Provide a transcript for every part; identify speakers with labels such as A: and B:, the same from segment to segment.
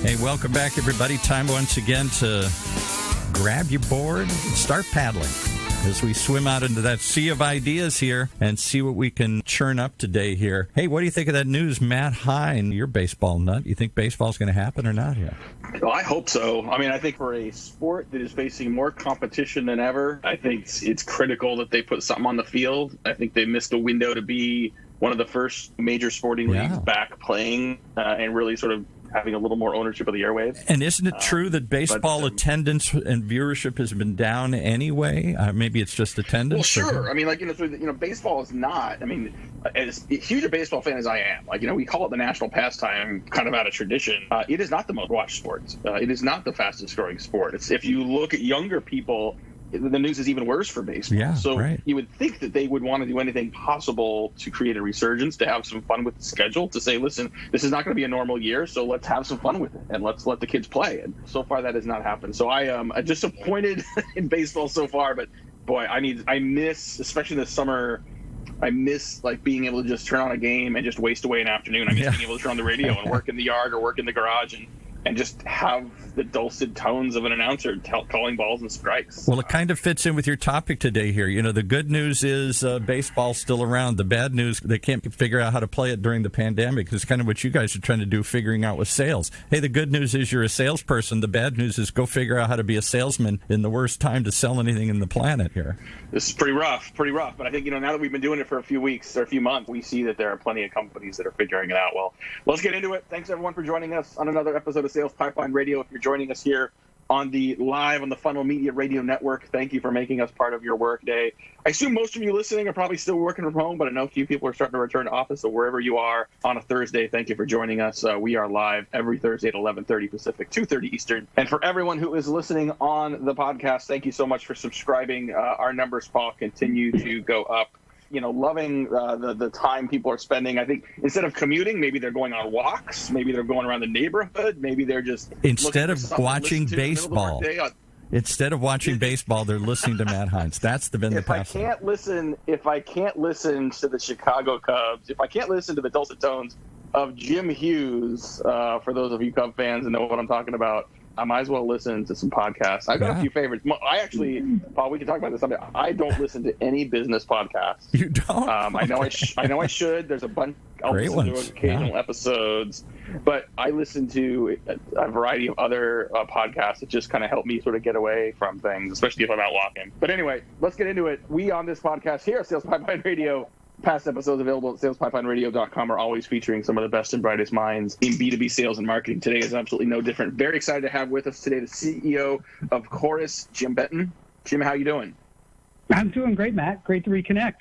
A: Hey, welcome back, everybody. Time once again to grab your board and start paddling as we swim out into that sea of ideas here and see what we can churn up today here. Hey, what do you think of that news, Matt Hine? You're a baseball nut. You think baseball's going to happen or not here?
B: Well, I hope so. I mean, I think for a sport that is facing more competition than ever, I think it's critical that they put something on the field. I think they missed a window to be one of the first major sporting leagues back playing and really sort of having a little more ownership of the airwaves.
A: And isn't it true that baseball attendance and viewership has been down anyway? Maybe it's just attendance.
B: Well, sure. I mean, baseball is not. I mean, as huge a baseball fan as I am, we call it the national pastime, kind of out of tradition. It is not the most watched sport. It is not the fastest growing sport. If you look at younger people, the news is even worse for baseball.
A: Yeah,
B: so
A: right.
B: You would think that they would want to do anything possible to create a resurgence, to have some fun with the schedule, to say, listen, this is not going to be a normal year, so let's have some fun with it and let's let the kids play. And so far that has not happened. So I am disappointed in baseball so far, but boy, I miss, especially this summer, I miss being able to just turn on a game and just waste away an afternoon. I miss being able to turn on the radio and work in the yard or work in the garage and just have the dulcet tones of an announcer calling balls and strikes.
A: Well, it kind of fits in with your topic today here. You know, the good news is baseball's still around. The bad news, they can't figure out how to play it during the pandemic. It's kind of what you guys are trying to do, figuring out with sales. Hey, the good news is you're a salesperson. The bad news is go figure out how to be a salesman in the worst time to sell anything in the planet here.
B: This is pretty rough. But I think, now that we've been doing it for a few weeks or a few months, we see that there are plenty of companies that are figuring it out. Well, let's get into it. Thanks, everyone, for joining us on another episode of Sales Pipeline Radio. If you're joining us here on the Funnel Media Radio Network, thank you for making us part of your work day. I assume most of you listening are probably still working from home, but I know a few people are starting to return to office. So wherever you are on a Thursday, thank you for joining us. We are live every Thursday at 11:30 Pacific, 2:30 Eastern. And for everyone who is listening on the podcast, thank you so much for subscribing. Our numbers, Paul, continue to go up. Loving the time people are spending. I think instead of commuting, maybe they're going on walks, maybe they're going around the neighborhood, maybe they're just
A: instead of watching baseball. Instead of watching baseball, they're listening to Matt Hines. That's been the past.
B: If I can't listen to the Chicago Cubs, if I can't listen to the dulcet tones of Jim Hughes, for those of you Cub fans and know what I'm talking about, I might as well listen to some podcasts. I've got a few favorites. I actually, Paul, we can talk about this someday. I don't listen to any business podcasts.
A: You don't?
B: I know I should. There's a bunch. I'll listen to occasional episodes, but I listen to a variety of other podcasts that just kind of help me sort of get away from things, especially if I'm out walking. But anyway, let's get into it. We on this podcast here at Sales Pipeline Radio, past episodes available at salespipelines.radio.com, are always featuring some of the best and brightest minds in B2B sales and marketing. Today is absolutely no different. Very excited to have with us today the CEO of Chorus, Jim Benton. Jim, how you doing?
C: I'm doing great, Matt. Great to reconnect.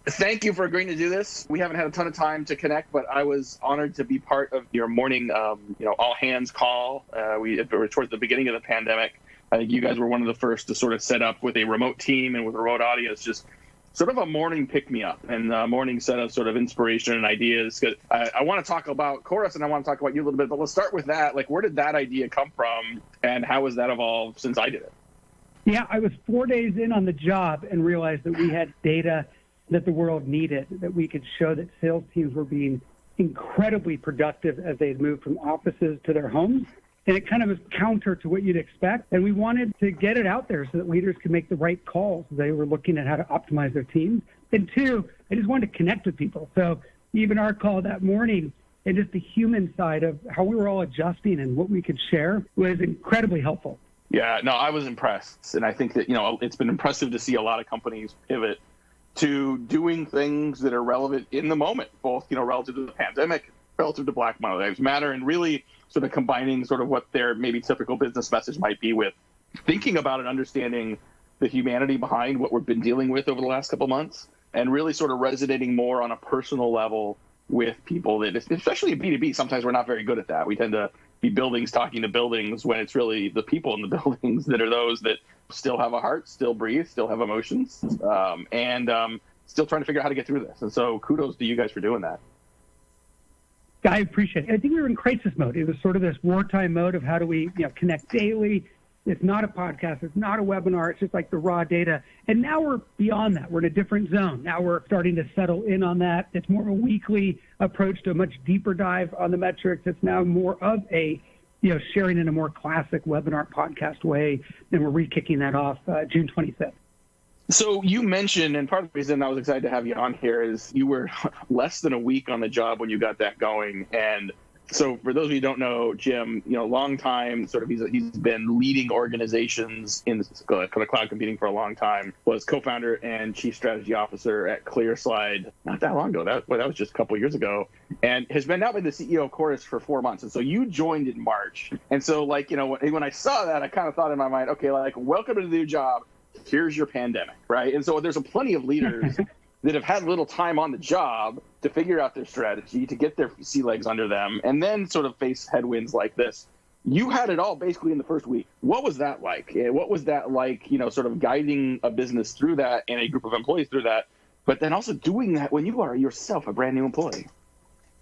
B: Thank you for agreeing to do this. We haven't had a ton of time to connect, but I was honored to be part of your morning, all hands call. We were towards the beginning of the pandemic. I think you guys were one of the first to sort of set up with a remote team and with a remote audience, just sort of a morning pick-me-up and a morning set of sort of inspiration and ideas. I want to talk about Chorus and I want to talk about you a little bit, but let's start with that. Where did that idea come from and how has that evolved since I did it?
C: Yeah, I was 4 days in on the job and realized that we had data that the world needed, that we could show that sales teams were being incredibly productive as they had moved from offices to their homes. And it kind of was counter to what you'd expect. And we wanted to get it out there so that leaders could make the right calls. They were looking at how to optimize their teams. And two, I just wanted to connect with people. So even our call that morning and just the human side of how we were all adjusting and what we could share was incredibly helpful.
B: Yeah, no, I was impressed. And I think that, it's been impressive to see a lot of companies pivot to doing things that are relevant in the moment, both, relative to the pandemic, relative to Black Lives Matter, and really sort of combining sort of what their maybe typical business message might be with thinking about and understanding the humanity behind what we've been dealing with over the last couple of months, and really sort of resonating more on a personal level with people that, especially in B2B, sometimes we're not very good at that. We tend to be buildings talking to buildings when it's really the people in the buildings that are those that still have a heart, still breathe, still have emotions, and still trying to figure out how to get through this. And so kudos to you guys for doing that.
C: I appreciate it. I think we were in crisis mode. It was sort of this wartime mode of how do we connect daily. It's not a podcast. It's not a webinar. It's just like the raw data. And now we're beyond that. We're in a different zone. Now we're starting to settle in on that. It's more of a weekly approach to a much deeper dive on the metrics. It's now more of a sharing in a more classic webinar podcast way. And we're re-kicking that off June 25th.
B: So you mentioned, and part of the reason I was excited to have you on here is you were less than a week on the job when you got that going. And so for those of you who don't know, Jim, long time, sort of he's been leading organizations in the cloud computing for a long time, was co-founder and chief strategy officer at ClearSlide not that long ago. That was just a couple of years ago, and has now been the CEO of Chorus for 4 months. And so you joined in March. And so when I saw that, I kind of thought in my mind, okay, welcome to the new job. Here's your pandemic, right? And so there's plenty of leaders that have had little time on the job to figure out their strategy, to get their sea legs under them, and then sort of face headwinds like this. You had it all basically in the first week. What was that like? What was that like, sort of guiding a business through that and a group of employees through that, but then also doing that when you are yourself a brand new employee?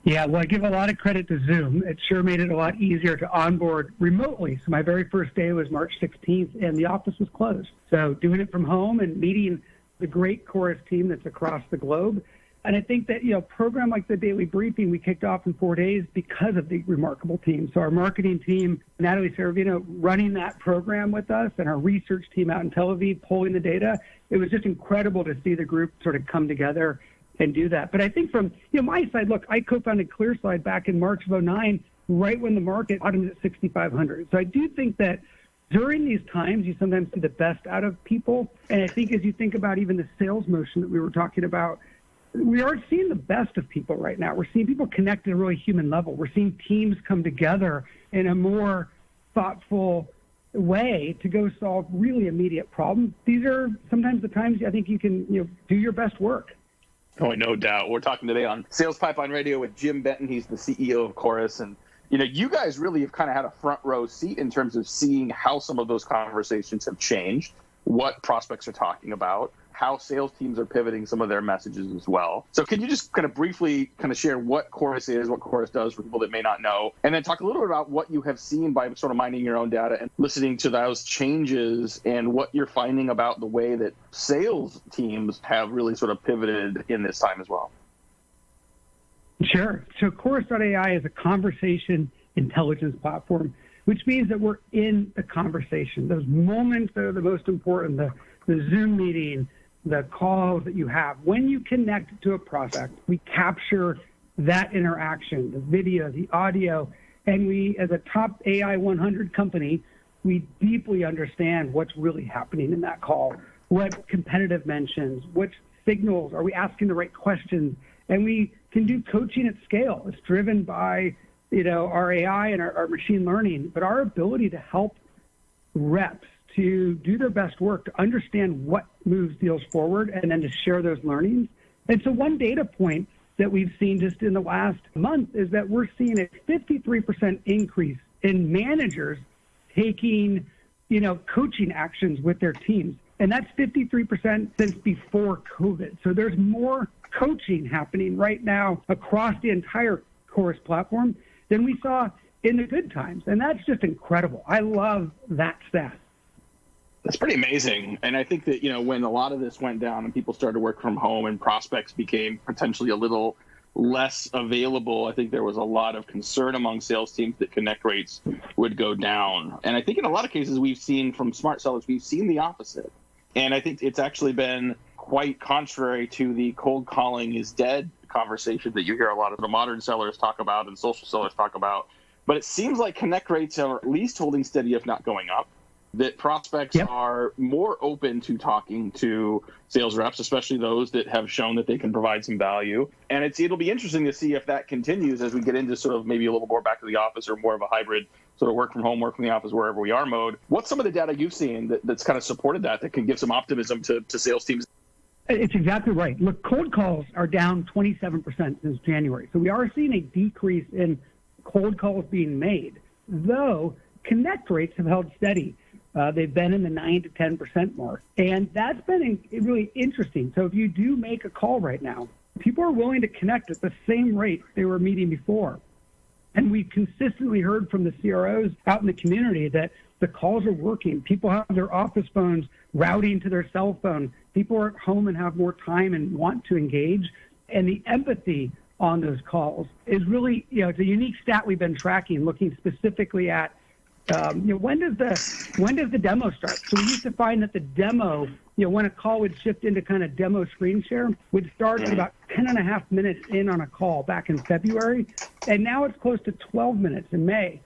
C: Yeah, well, I give a lot of credit to Zoom. It sure made it a lot easier to onboard remotely. So my very first day was March 16th, and the office was closed. So doing it from home and meeting the great Chorus team that's across the globe. And I think that, a program like the Daily Briefing, we kicked off in 4 days because of the remarkable team. So our marketing team, Natalie Saravino, running that program with us, and our research team out in Tel Aviv pulling the data. It was just incredible to see the group sort of come together and do that. But I think from my side, look, I co-founded ClearSlide back in March of 2009, right when the market bottomed at 6,500. So I do think that during these times, you sometimes see the best out of people. And I think as you think about even the sales motion that we were talking about, we aren't seeing the best of people right now. We're seeing people connect at a really human level. We're seeing teams come together in a more thoughtful way to go solve really immediate problems. These are sometimes the times I think you can do your best work.
B: Oh, no doubt. We're talking today on Sales Pipeline Radio with Jim Benton. He's the CEO of Chorus. And, you guys really have kind of had a front row seat in terms of seeing how some of those conversations have changed, what prospects are talking about, how sales teams are pivoting some of their messages as well. So can you just kind of briefly kind of share what Chorus is, what Chorus does for people that may not know, and then talk a little bit about what you have seen by sort of mining your own data and listening to those changes and what you're finding about the way that sales teams have really sort of pivoted in this time as well?
C: Sure. So Chorus.ai is a conversation intelligence platform, which means that we're in the conversation. Those moments that are the most important, the Zoom meeting, the calls that you have. When you connect to a prospect, we capture that interaction, the video, the audio, and we, as a top AI 100 company, we deeply understand what's really happening in that call, what competitive mentions, which signals, are we asking the right questions, and we can do coaching at scale. It's driven by our AI and our machine learning, but our ability to help reps to do their best work, to understand what moves deals forward, and then to share those learnings. And so one data point that we've seen just in the last month is that we're seeing a 53% increase in managers taking, coaching actions with their teams. And that's 53% since before COVID. So there's more coaching happening right now across the entire Chorus platform than we saw in the good times. And that's just incredible. I love that stat.
B: That's pretty amazing. And I think that, when a lot of this went down and people started to work from home and prospects became potentially a little less available, I think there was a lot of concern among sales teams that connect rates would go down. And I think in a lot of cases we've seen from smart sellers, we've seen the opposite. And I think it's actually been quite contrary to the cold calling is dead conversation that you hear a lot of the modern sellers talk about and social sellers talk about. But it seems like connect rates are at least holding steady, if not going up. That prospects are more open to talking to sales reps, especially those that have shown that they can provide some value. And it'll be interesting to see if that continues as we get into sort of maybe a little more back to the office or more of a hybrid sort of work from home, work from the office, wherever we are mode. What's some of the data you've seen that's kind of supported that can give some optimism to sales teams?
C: It's exactly right. Look, cold calls are down 27% since January. So we are seeing a decrease in cold calls being made, though connect rates have held steady. They've been in the 9 to 10% mark. And that's been really interesting. So if you do make a call right now, people are willing to connect at the same rate they were meeting before. And we've consistently heard from the CROs out in the community that the calls are working. People have their office phones routing to their cell phone. People are at home and have more time and want to engage. And the empathy on those calls is really, it's a unique stat we've been tracking, looking specifically at, when does the demo start? So we used to find that the demo, when a call would shift into kind of demo screen share, would start at about 10 and a half minutes in on a call back in February. And now it's close to 12 minutes in May.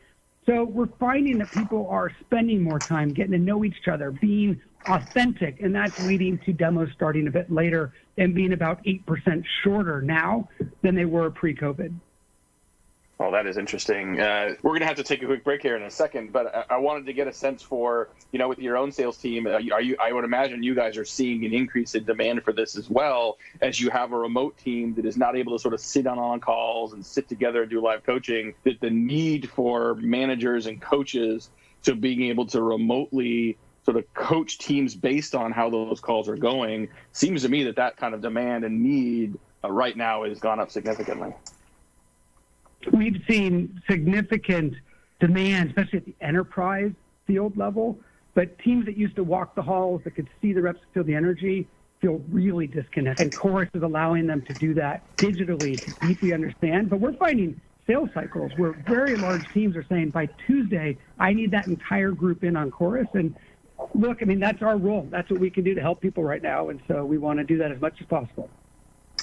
C: So we're finding that people are spending more time getting to know each other, being authentic, and that's leading to demos starting a bit later and being about 8% shorter now than they were pre-COVID.
B: Oh, that is interesting. We're going to have to take a quick break here in a second, but I wanted to get a sense for, with your own sales team, I would imagine you guys are seeing an increase in demand for this as well, as you have a remote team that is not able to sort of sit on calls and sit together and do live coaching, that the need for managers and coaches to being able to remotely sort of coach teams based on how those calls are going, seems to me that kind of demand and need right now has gone up significantly.
C: We've seen significant demand, especially at the enterprise field level, but teams that used to walk the halls, that could see the reps, feel the energy, feel really disconnected. And Chorus is allowing them to do that digitally to deeply understand. But we're finding sales cycles where very large teams are saying, by Tuesday, I need that entire group in on Chorus. And look, that's our role. That's what we can do to help people right now. And so we want to do that as much as possible.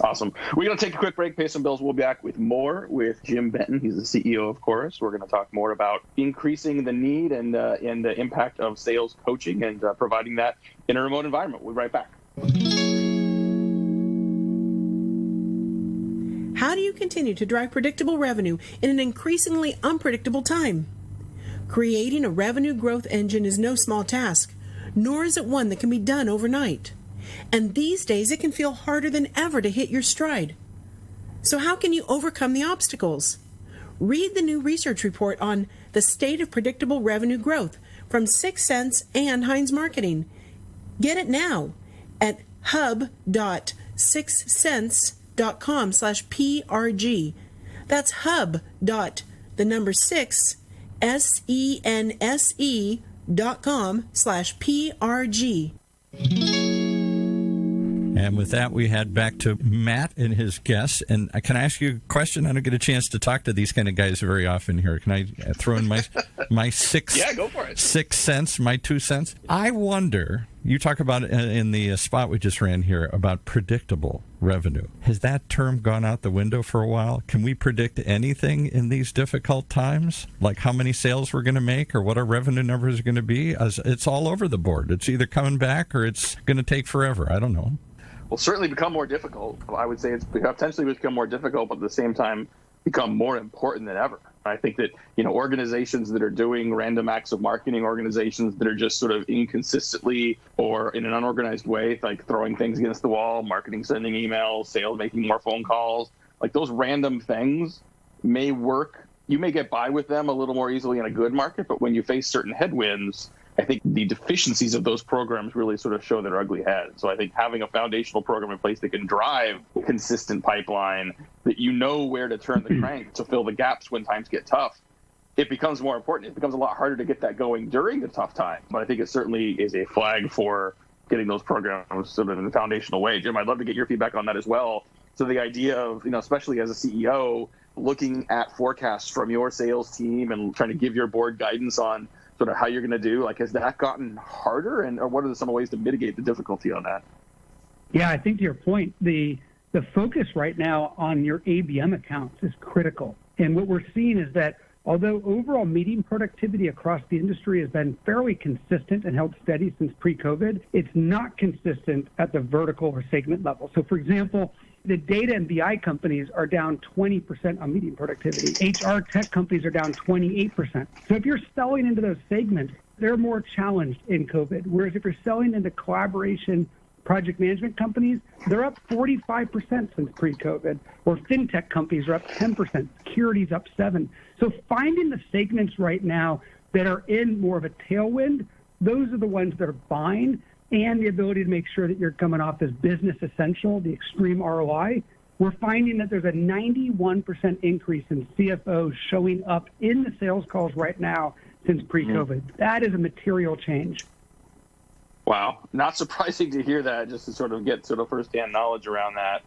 B: Awesome. We're going to take a quick break, pay some bills. We'll be back with more with Jim Benton. He's the CEO of Chorus. We're going to talk more about increasing the need and the impact of sales coaching and providing that in a remote environment. We'll be right back.
D: How do you continue to drive predictable revenue in an increasingly unpredictable time? Creating a revenue growth engine is no small task, nor is it one that can be done overnight. And these days, it can feel harder than ever to hit your stride. So how can you overcome the obstacles? Read the new research report on the state of predictable revenue growth from 6 Sense and Heinz Marketing. Get it now at hub.6sense.com/PRG. That's hub.6 sense.com/PRG.
A: And with that, we head back to Matt and his guests. And can I ask you a question? I don't get a chance to talk to these kind of guys very often here. Can I throw in my six?
B: Yeah, go for it.
A: 6 cents, my 2 cents. I wonder. You talk about it in the spot we just ran here about predictable revenue. Has that term gone out the window for a while? Can we predict anything in these difficult times? Like how many sales we're going to make or what our revenue numbers are going to be? It's all over the board. It's either coming back or it's going to take forever. I don't know.
B: Will certainly become more difficult. I would say it's potentially become more difficult, but at the same time become more important than ever. I think that, organizations that are doing random acts of marketing, organizations that are just sort of inconsistently or in an unorganized way, like throwing things against the wall, marketing, sending emails, sales, making more phone calls, like those random things may work. You may get by with them a little more easily in a good market, but when you face certain headwinds, I think the deficiencies of those programs really sort of show their ugly head. So I think having a foundational program in place that can drive consistent pipeline, that where to turn the crank to fill the gaps when times get tough, it becomes more important. It becomes a lot harder to get that going during the tough time. But I think it certainly is a flag for getting those programs sort of in a foundational way. Jim, I'd love to get your feedback on that as well. So the idea of, especially as a CEO, looking at forecasts from your sales team and trying to give your board guidance on sort of how you're going to do, has that gotten harder, or what are some ways to mitigate the difficulty on that?
C: Yeah, I think to your point, the focus right now on your ABM accounts is critical. And what we're seeing is that although overall meeting productivity across the industry has been fairly consistent and held steady since pre-COVID, it's not consistent at the vertical or segment level. So for example, the data and BI companies are down 20% on meeting productivity. HR tech companies are down 28%. So if you're selling into those segments, they're more challenged in COVID. Whereas if you're selling into collaboration project management companies, they're up 45% since pre-COVID. Or fintech companies are up 10%. Security's up 7%. So finding the segments right now that are in more of a tailwind, those are the ones that are buying, and the ability to make sure that you're coming off as business essential, the extreme ROI. We're finding that there's a 91% increase in CFOs showing up in the sales calls right now since pre-COVID. That is a material change.
B: Wow. Not surprising to hear that, just to sort of get firsthand knowledge around that.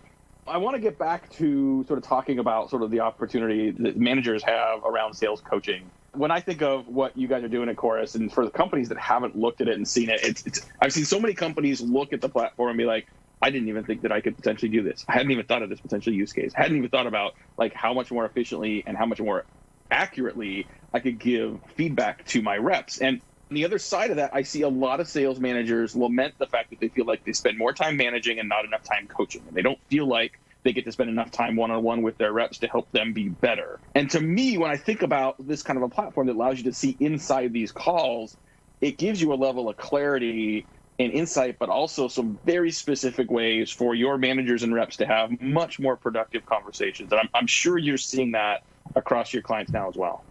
B: I want to get back to sort of talking about sort of the opportunity that managers have around sales coaching. When I think of what you guys are doing at Chorus, and for the companies that haven't looked at it and seen it, I've seen so many companies look at the platform and be like, I didn't even think that I could potentially do this. I hadn't even thought of this potential use case. I hadn't even thought about like how much more efficiently and how much more accurately I could give feedback to my reps. And on the other side of that, I see a lot of sales managers lament the fact that they feel like they spend more time managing and not enough time coaching. And they don't feel like they get to spend enough time one-on-one with their reps to help them be better. And to me, when I think about this kind of a platform that allows you to see inside these calls, it gives you a level of clarity and insight, but also some very specific ways for your managers and reps to have much more productive conversations. And I'm sure you're seeing that across your clients now as well.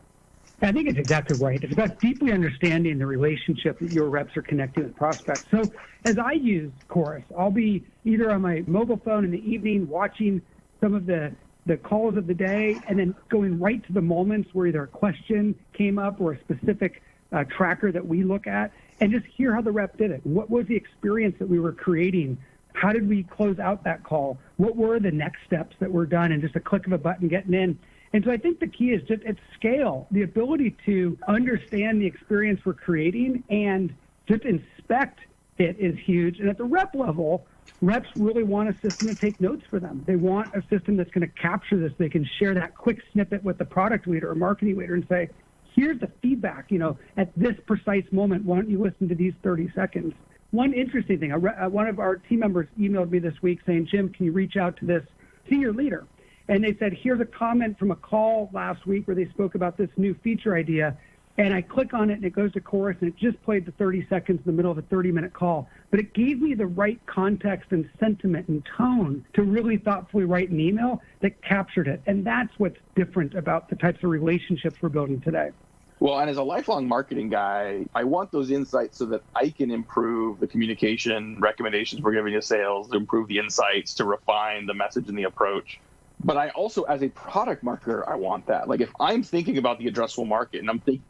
C: I think it's exactly right. It's about deeply understanding the relationship that your reps are connecting with prospects. So as I use Chorus, I'll be either on my mobile phone in the evening watching some of the calls of the day and then going right to the moments where either a question came up or a specific tracker that we look at and just hear how the rep did it. What was the experience that we were creating? How did we close out that call? What were the next steps that were done? And just a click of a button getting in. And so I think the key is just at scale, the ability to understand the experience we're creating and just inspect it is huge. And at the rep level, reps really want a system to take notes for them. They want a system that's going to capture this. They can share that quick snippet with the product leader or marketing leader and say, here's the feedback, at this precise moment, why don't you listen to these 30 seconds? One interesting thing, one of our team members emailed me this week saying, Jim, can you reach out to this senior leader? And they said, here's a comment from a call last week where they spoke about this new feature idea. And I click on it and it goes to Chorus and it just played the 30 seconds in the middle of a 30-minute call. But it gave me the right context and sentiment and tone to really thoughtfully write an email that captured it. And that's what's different about the types of relationships we're building today.
B: Well, and as a lifelong marketing guy, I want those insights so that I can improve the communication recommendations we're giving to sales, to improve the insights, to refine the message and the approach. But I also, as a product marketer, I want that. Like if I'm thinking about the addressable market and I'm thinking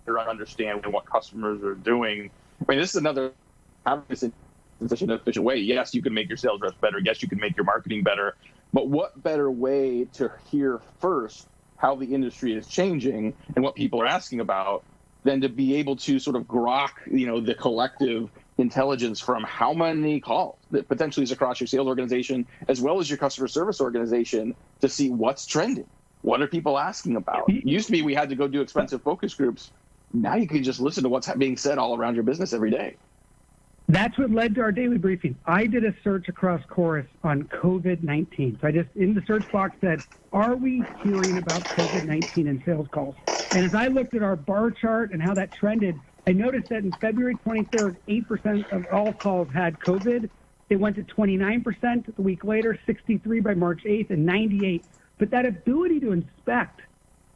B: to understand what customers are doing, I mean, this is another, having this in such an efficient way. Yes, you can make your sales reps better. Yes, you can make your marketing better. But what better way to hear first how the industry is changing and what people are asking about than to be able to sort of grok, the collective intelligence from how many calls that potentially is across your sales organization as well as your customer service organization to see what's trending. What are people asking about? It used to be we had to go do expensive focus groups. Now you can just listen to what's being said all around your business every day.
C: That's what led to our daily briefing. I did a search across Chorus on COVID-19. So I just, in the search box, said, are we hearing about COVID-19 in sales calls? And as I looked at our bar chart and how that trended, I noticed that in February 23rd, 8% of all calls had COVID. It went to 29% the week later, 63 by March 8th, and 98. But that ability to inspect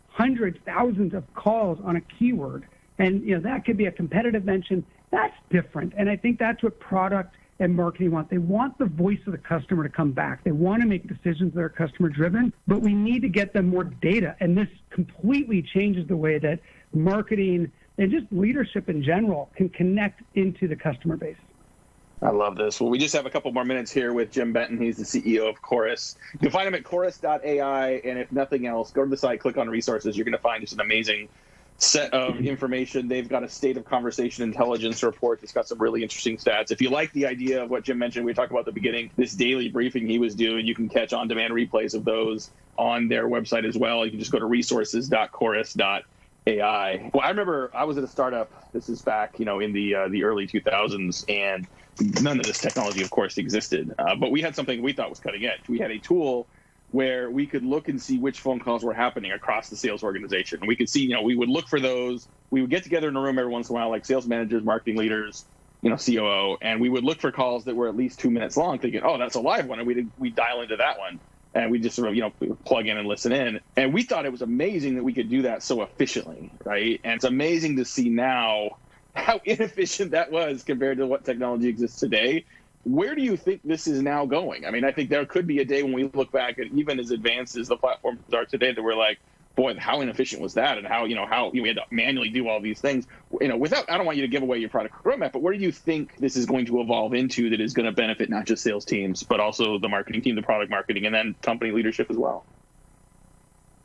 C: hundreds, thousands of calls on a keyword, and that could be a competitive mention, that's different. And I think that's what product and marketing want. They want the voice of the customer to come back. They want to make decisions that are customer driven, but we need to get them more data. And this completely changes the way that marketing and just leadership in general can connect into the customer base.
B: I love this. Well, we just have a couple more minutes here with Jim Benton. He's the CEO of Chorus. You can find him at Chorus.ai. And if nothing else, go to the site, click on resources. You're going to find just an amazing set of information. They've got a state of conversation intelligence report that's got some really interesting stats. If you like the idea of what Jim mentioned, we talked about at the beginning, this daily briefing he was doing, you can catch on-demand replays of those on their website as well. You can just go to resources.chorus.ai. Well, I remember I was at a startup. This is back, in the early 2000s, and none of this technology, of course, existed. But we had something we thought was cutting edge. We had a tool where we could look and see which phone calls were happening across the sales organization. We could see, we would look for those. We would get together in a room every once in a while, like sales managers, marketing leaders, COO, and we would look for calls that were at least 2 minutes long, thinking, oh, that's a live one, and we'd dial into that one. And we just sort of, plug in and listen in. And we thought it was amazing that we could do that so efficiently, right? And it's amazing to see now how inefficient that was compared to what technology exists today. Where do you think this is now going? I mean, I think there could be a day when we look back at even as advanced as the platforms are today that we're like, boy, how inefficient was that? And how we had to manually do all these things, without, I don't want you to give away your product roadmap, but where do you think this is going to evolve into that is going to benefit not just sales teams, but also the marketing team, the product marketing, and then company leadership as well?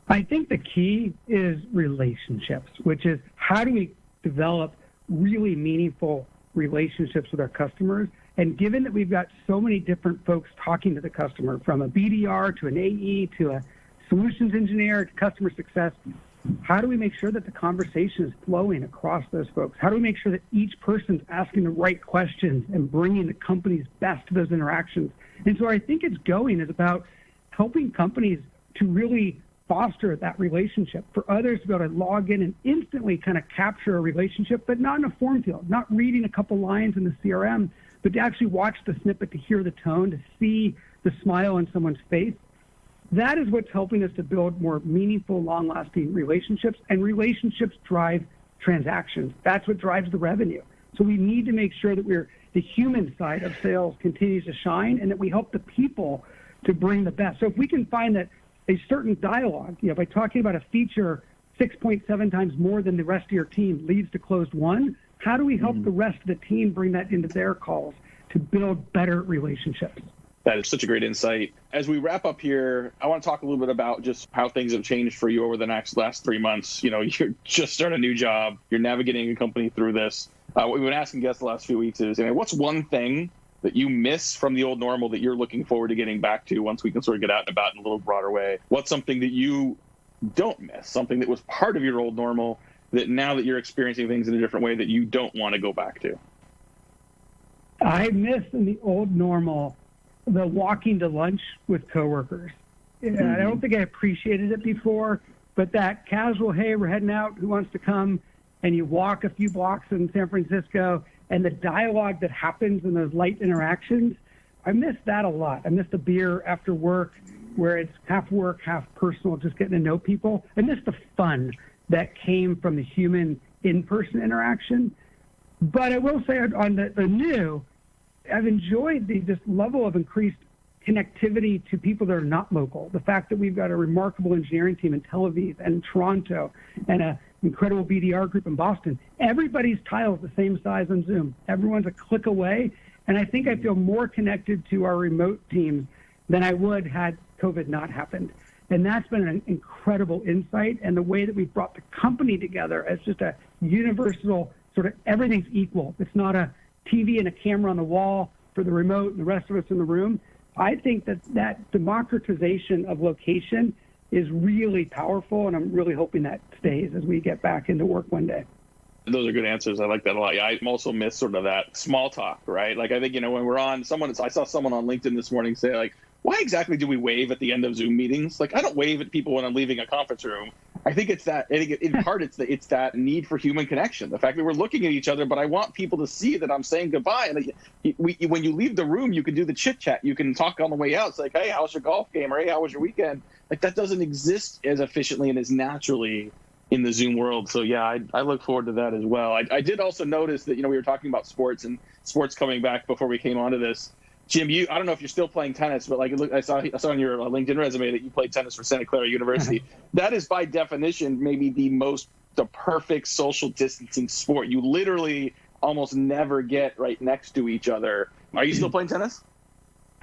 C: I think the key is relationships, which is how do we develop really meaningful relationships with our customers? And given that we've got so many different folks talking to the customer, from a BDR to an AE to a solutions engineer to customer success, how do we make sure that the conversation is flowing across those folks? How do we make sure that each person's asking the right questions and bringing the company's best to those interactions? And so I think it's about helping companies to really foster that relationship, for others to be able to log in and instantly kind of capture a relationship, but not in a form field, not reading a couple lines in the CRM, but to actually watch the snippet, to hear the tone, to see the smile on someone's face. That is what's helping us to build more meaningful, long-lasting relationships, and relationships drive transactions. That's what drives the revenue. So we need to make sure that the human side of sales continues to shine, and that we help the people to bring the best. So if we can find that a certain dialogue, by talking about a feature 6.7 times more than the rest of your team leads to closed won, how do we help the rest of the team bring that into their calls to build better relationships?
B: That is such a great insight. As we wrap up here, I want to talk a little bit about just how things have changed for you over the last 3 months. You're just starting a new job. You're navigating a company through this. What we've been asking guests the last few weeks is, what's one thing that you miss from the old normal that you're looking forward to getting back to once we can sort of get out and about in a little broader way? What's something that you don't miss, something that was part of your old normal that now that you're experiencing things in a different way that you don't want to go back to?
C: I miss in the old normal the walking to lunch with coworkers. I don't think I appreciated it before, but that casual, hey, we're heading out, who wants to come? And you walk a few blocks in San Francisco, and the dialogue that happens in those light interactions, I miss that a lot. I miss the beer after work where it's half work, half personal, just getting to know people. I miss the fun that came from the human in-person interaction. But I will say on the new, I've enjoyed this level of increased connectivity to people that are not local. The fact that we've got a remarkable engineering team in Tel Aviv and Toronto and an incredible BDR group in Boston. Everybody's tile is the same size on Zoom. Everyone's a click away. And I think I feel more connected to our remote teams than I would had COVID not happened. And that's been an incredible insight. And the way that we've brought the company together as just a universal sort of everything's equal. It's not a TV and a camera on the wall for the remote and the rest of us in the room. I think that democratization of location is really powerful, and I'm really hoping that stays as we get back into work one day.
B: Those are good answers. I like that a lot. Yeah, I also miss sort of that small talk, right? Like, I think, when we're on I saw someone on LinkedIn this morning say, like, why exactly do we wave at the end of Zoom meetings? Like, I don't wave at people when I'm leaving a conference room. I think it's in part, it's that need for human connection. The fact that we're looking at each other, but I want people to see that I'm saying goodbye. And when you leave the room, you can do the chit chat. You can talk on the way out. It's like, hey, how was your golf game? Or hey, how was your weekend? Like, that doesn't exist as efficiently and as naturally in the Zoom world. So yeah, I look forward to that as well. I did also notice that, we were talking about sports and sports coming back before we came onto this. Jim, I don't know if you're still playing tennis, but I saw on your LinkedIn resume that you played tennis for Santa Clara University. That is by definition maybe the perfect social distancing sport. You literally almost never get right next to each other. Are you still playing tennis?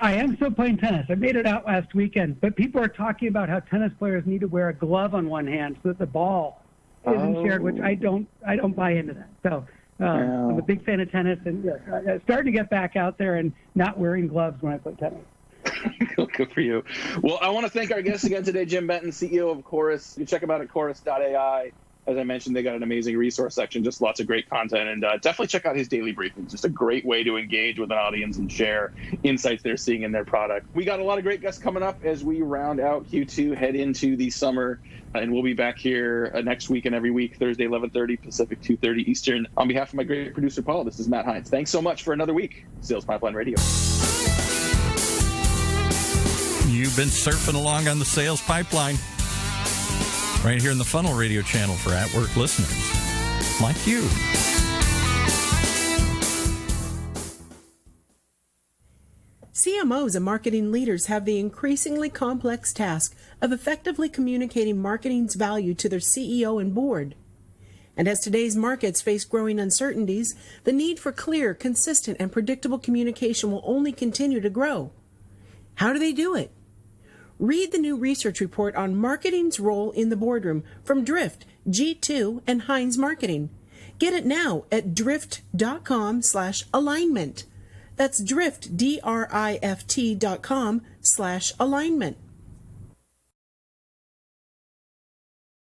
C: I am still playing tennis. I made it out last weekend, but people are talking about how tennis players need to wear a glove on one hand so that the ball isn't shared, which I don't buy into that. So I'm a big fan of tennis, and starting to get back out there and not wearing gloves when I play tennis.
B: Good for you. Well, I want to thank our guest again today, Jim Benton, CEO of Chorus. You can check them out at Chorus.ai. As I mentioned, they got an amazing resource section, just lots of great content, and definitely check out his daily briefings. Just a great way to engage with an audience and share insights they're seeing in their product. We got a lot of great guests coming up as we round out Q2, head into the summer, and we'll be back here next week and every week, Thursday, 11:30 Pacific, 2:30 Eastern. On behalf of my great producer, Paul, this is Matt Hines. Thanks so much for another week, Sales Pipeline Radio.
A: You've been surfing along on the Sales Pipeline, right here in the Funnel Radio channel for at-work listeners like you.
D: CMOs and marketing leaders have the increasingly complex task of effectively communicating marketing's value to their CEO and board. And as today's markets face growing uncertainties, the need for clear, consistent, and predictable communication will only continue to grow. How do they do it? Read the new research report on marketing's role in the boardroom from Drift, G2, and Heinz Marketing. Get it now at drift.com/alignment. That's drift, DRIFT.com/alignment.